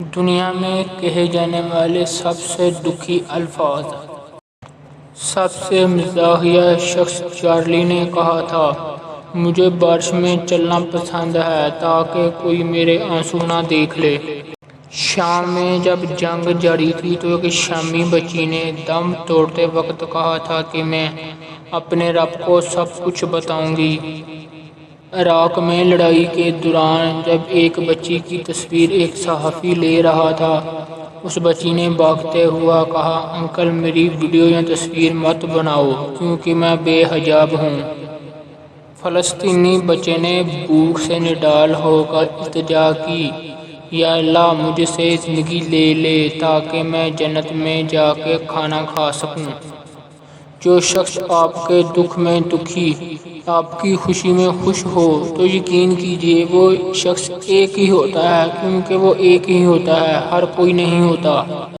دنیا میں کہے جانے والے سب سے دکھی الفاظ۔ سب سے مزاحیہ شخص چارلی نے کہا تھا، مجھے بارش میں چلنا پسند ہے تاکہ کوئی میرے آنسو نہ دیکھ لے۔ شام میں جب جنگ جاری تھی تو ایک شامی بچی نے دم توڑتے وقت کہا تھا کہ میں اپنے رب کو سب کچھ بتاؤں گی۔ عراق میں لڑائی کے دوران جب ایک بچی کی تصویر ایک صحافی لے رہا تھا، اس بچی نے بھاگتے ہوا کہا، انکل میری ویڈیو یا تصویر مت بناؤ کیونکہ میں بے حجاب ہوں۔ فلسطینی بچے نے بھوک سے نڈال ہو کر التجا کی، یا اللہ مجھ سے زندگی لے لے تاکہ میں جنت میں جا کے کھانا کھا سکوں۔ جو شخص آپ کے دکھ میں دکھی، آپ کی خوشی میں خوش ہو تو یقین کیجیے وہ شخص ایک ہی ہوتا ہے، کیونکہ وہ ایک ہی ہوتا ہے، ہر کوئی نہیں ہوتا۔